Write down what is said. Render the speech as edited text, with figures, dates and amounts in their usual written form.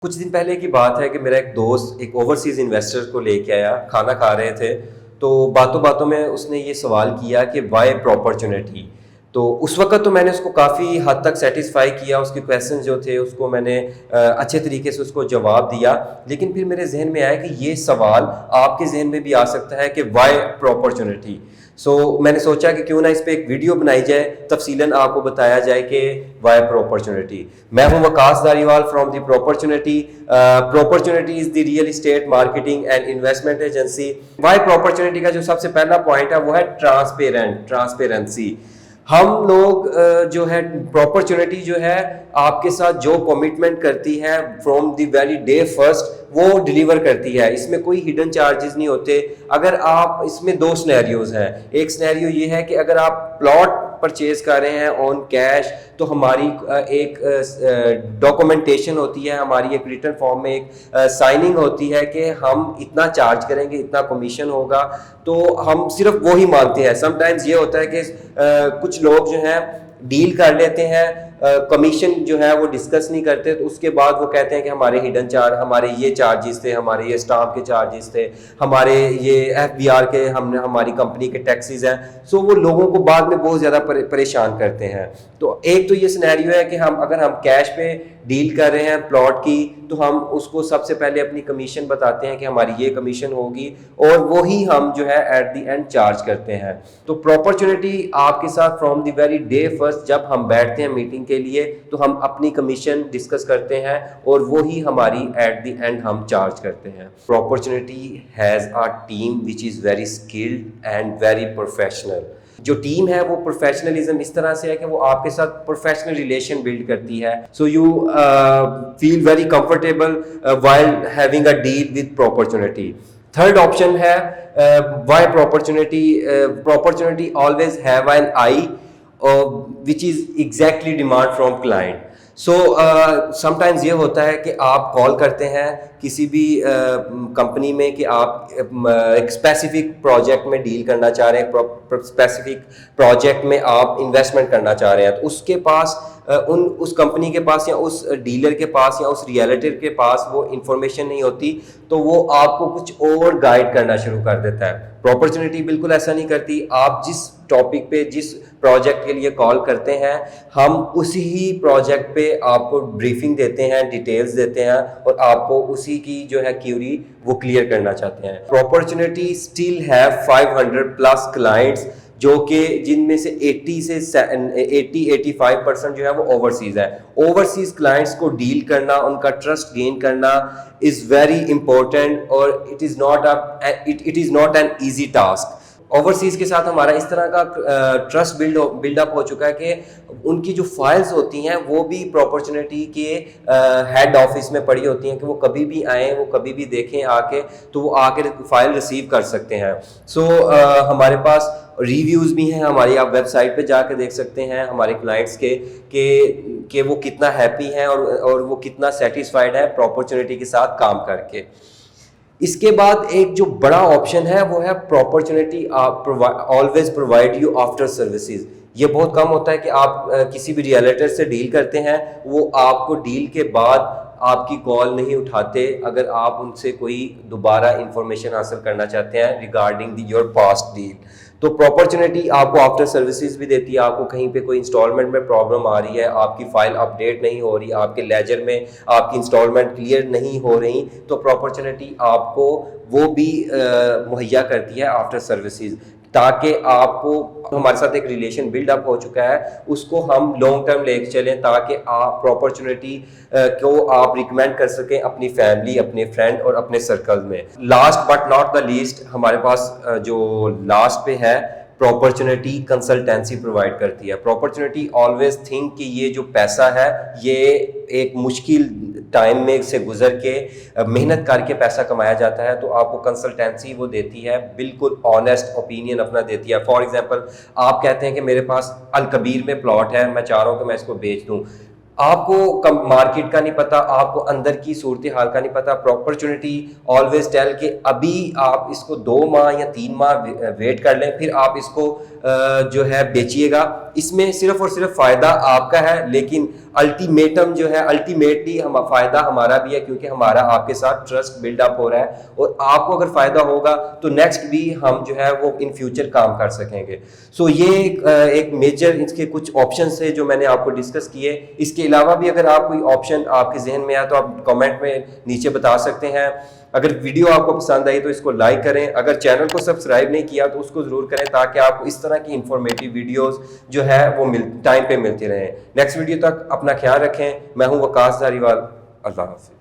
کچھ دن پہلے کی بات ہے کہ میرا ایک دوست ایک اوورسیز انویسٹر کو لے کے آیا، کھانا کھا رہے تھے تو باتوں باتوں میں اس نے یہ سوال کیا کہ وائی پراپرچونیٹی. تو اس وقت تو میں نے اس کو کافی حد تک سیٹسفائی کیا، اس کے کویشچن جو تھے اس کو میں نے اچھے طریقے سے اس کو جواب دیا. لیکن پھر میرے ذہن میں آیا کہ یہ سوال آپ کے ذہن میں بھی آ سکتا ہے کہ وائی پراپرچونیٹی. سو میں نے سوچا کہ کیوں نہ اس پہ ایک ویڈیو بنائی جائے، تفصیلاً آپ کو بتایا جائے کہ وائی پراپرچونیٹی. میں ہوں Waqas Dariwal from the Propertunity. Propertunity is the real estate marketing and investment agency. Y Propertunity کا جو سب سے پہلا پوائنٹ ہے وہ ہے ٹرانسپیرنسی. ہم لوگ جو ہے پراپرچونیٹی جو ہے آپ کے ساتھ جو کمٹمنٹ کرتی ہے from the very day first وہ ڈیلیور کرتی ہے. اس میں کوئی ہڈن چارجز نہیں ہوتے. اگر آپ اس میں دو سنیریوز ہیں. ایک سنیریو یہ ہے کہ اگر آپ پلاٹ پرچیز کر رہے ہیں آن کیش تو ہماری ایک ڈاکومنٹیشن ہوتی ہے، ہماری ایک ریٹن فارم میں ایک سائننگ ہوتی ہے کہ ہم اتنا چارج کریں گے، اتنا کمیشن ہوگا. تو ہم صرف وہی مانتے ہیں. سم ٹائمز یہ ہوتا ہے کہ کچھ لوگ جو ہیں ڈیل کر لیتے ہیں، کمیشن جو ہے وہ ڈسکس نہیں کرتے، تو اس کے بعد وہ کہتے ہیں کہ ہمارے ہڈن چارج، ہمارے یہ چارجز تھے، ہمارے یہ اسٹامپ کے چارجز تھے، ہمارے یہ FBR کے، ہماری کمپنی کے ٹیکسیز ہیں. سو وہ لوگوں کو بعد میں بہت زیادہ پریشان کرتے ہیں. تو ایک تو یہ سینیریو ہے کہ اگر ہم کیش پہ ڈیل کر رہے ہیں پلاٹ کی تو ہم اس کو سب سے پہلے اپنی کمیشن بتاتے ہیں کہ ہماری یہ کمیشن ہوگی اور وہی ہم جو ہے ایٹ دی اینڈ چارج کرتے ہیں. تو پراپرچونیٹی آپ کے ساتھ from the very day first جب ہم بیٹھتے ہیں میٹنگ کے لیے تو ہم اپنی کمیشن ڈسکس کرتے ہیں اور وہی ہماری ایٹ دی اینڈ ہم چارج کرتے ہیں. Propertunity has a team which is very skilled and very professional. جو ٹیم ہے وہ پروفیشنلزم اس طرح سے ہے کہ وہ آپ کے ساتھ پروفیشنل ریلیشن بلڈ کرتی ہے. So you feel very comfortable while having a deal with Propertunity. Third option ہے Y Propertunity always have an eye which is exactly demand from client. سو سم ٹائمز یہ ہوتا ہے کہ آپ کال کرتے ہیں کسی بھی کمپنی میں کہ آپ ایک اسپیسیفک پروجیکٹ میں ڈیل کرنا چاہ رہے ہیں، اسپیسیفک پروجیکٹ میں آپ انویسٹمنٹ کرنا چاہ رہے ہیں، تو اس کے پاس اس کمپنی کے پاس یا اس ڈیلر کے پاس یا اس ریئلٹر کے پاس وہ انفارمیشن نہیں ہوتی، تو وہ آپ کو کچھ اور گائیڈ کرنا شروع کر دیتا ہے. پراپرچونیٹی بالکل ایسا نہیں کرتی. آپ جس ٹاپک پہ جس پروجیکٹ کے لیے کال کرتے ہیں ہم اسی ہی پروجیکٹ پہ آپ کو بریفنگ دیتے ہیں، ڈیٹیلز دیتے ہیں اور آپ کو اسی کی جو ہے کیوری وہ کلیئر کرنا چاہتے ہیں. پراپرچونیٹی اسٹل ہیو 500+ کلائنٹس جو کہ جن میں سے 85% جو ہے وہ اوورسیز ہے. اوورسیز کلائنٹس کو ڈیل کرنا، ان کا ٹرسٹ گین کرنا از ویری امپورٹنٹ اور it is not an easy task. Overseas کے ساتھ ہمارا اس طرح کا ٹرسٹ بلڈ اپ ہو چکا ہے کہ ان کی جو فائلز ہوتی ہیں وہ بھی پراپرچونیٹی کے ہیڈ آفس میں پڑی ہوتی ہیں کہ وہ کبھی بھی آئیں، وہ کبھی بھی دیکھیں آ کے، تو وہ آ کے فائل ریسیو کر سکتے ہیں. سو ہمارے پاس ریویوز بھی ہیں ہماری، آپ ویب سائٹ پہ جا کے دیکھ سکتے ہیں ہمارے کلائنٹس کے کہ وہ کتنا ہیپی ہیں اور وہ کتنا سیٹسفائیڈ ہے پراپرچونیٹی کے ساتھ کام کر کے. اس کے بعد ایک جو بڑا آپشن ہے وہ ہے Propertunity always provide you after services. یہ بہت کم ہوتا ہے کہ آپ کسی بھی ریئلٹر سے ڈیل کرتے ہیں، وہ آپ کو ڈیل کے بعد آپ کی کال نہیں اٹھاتے اگر آپ ان سے کوئی دوبارہ انفارمیشن حاصل کرنا چاہتے ہیں ریگارڈنگ یور پاسٹ ڈیل. تو پراپرچونیٹی آپ کو آفٹر سروسز بھی دیتی ہے. آپ کو کہیں پہ کوئی انسٹالمنٹ میں پرابلم آ رہی ہے، آپ کی فائل اپڈیٹ نہیں ہو رہی، آپ کے لیجر میں آپ کی انسٹالمنٹ کلیئر نہیں ہو رہی، تو پراپرچونیٹی آپ کو وہ بھی مہیا کرتی ہے آفٹر سروسز، تاکہ آپ کو ہمارے ساتھ ایک ریلیشن بلڈ اپ ہو چکا ہے اس کو ہم لانگ ٹرم لے کے چلیں، تاکہ آپ پراپرچونیٹی کو آپ ریکمینڈ کر سکیں اپنی فیملی، اپنے فرینڈ اور اپنے سرکل میں. Last but not the least, ہمارے پاس جو لاسٹ پہ ہے پراپرچونیٹی کنسلٹینسی پرووائڈ کرتی ہے. پراپرچونیٹی آلویز تھنک کہ یہ جو پیسہ ہے یہ ایک مشکل ٹائم میں سے گزر کے محنت کر کے پیسہ کمایا جاتا ہے، تو آپ کو کنسلٹینسی وہ دیتی ہے، بالکل آنیسٹ اوپینین اپنا دیتی ہے. فار ایگزامپل آپ کہتے ہیں کہ میرے پاس الکبیر میں پلاٹ ہے، میں چاہ رہا ہوں کہ میں اس کو بیچ دوں. آپ کو مارکیٹ کا نہیں پتا, آپ کو اندر کی صورتحال کا نہیں پتا. اپرچونٹی آلویز ٹیل کہ ابھی آپ اس کو 2 ماہ یا 3 ماہ ویٹ کر لیں, پھر آپ اس کو جو ہے بیچیے گا. اس میں صرف اور صرف فائدہ آپ کا ہے, لیکن الٹیمیٹم جو ہے الٹیمیٹلی فائدہ ہمارا بھی ہے, کیونکہ ہمارا آپ کے ساتھ ٹرسٹ بلڈ اپ ہو رہا ہے, اور آپ کو اگر فائدہ ہوگا تو نیکسٹ بھی ہم جو ہے وہ ان فیوچر کام کر سکیں گے. سو یہ ایک میجر اس کے کچھ آپشنس تھے جو میں نے آپ کو ڈسکس کیے. اس کے علاوہ بھی اگر آپ کوئی آپشن آپ کے ذہن میں آیا تو آپ کامنٹ میں نیچے بتا سکتے ہیں. اگر ویڈیو آپ کو پسند آئی تو اس کو لائک کریں, اگر چینل کو سبسکرائب نہیں کیا تو اس کو ضرور کریں, تاکہ آپ کو اس طرح کی انفارمیٹیو ویڈیوز جو ہے وہ ٹائم پہ ملتی رہیں. نیکسٹ ویڈیو تک اپنا خیال رکھیں. میں ہوں وقاص دھاریوال. اللہ حافظ.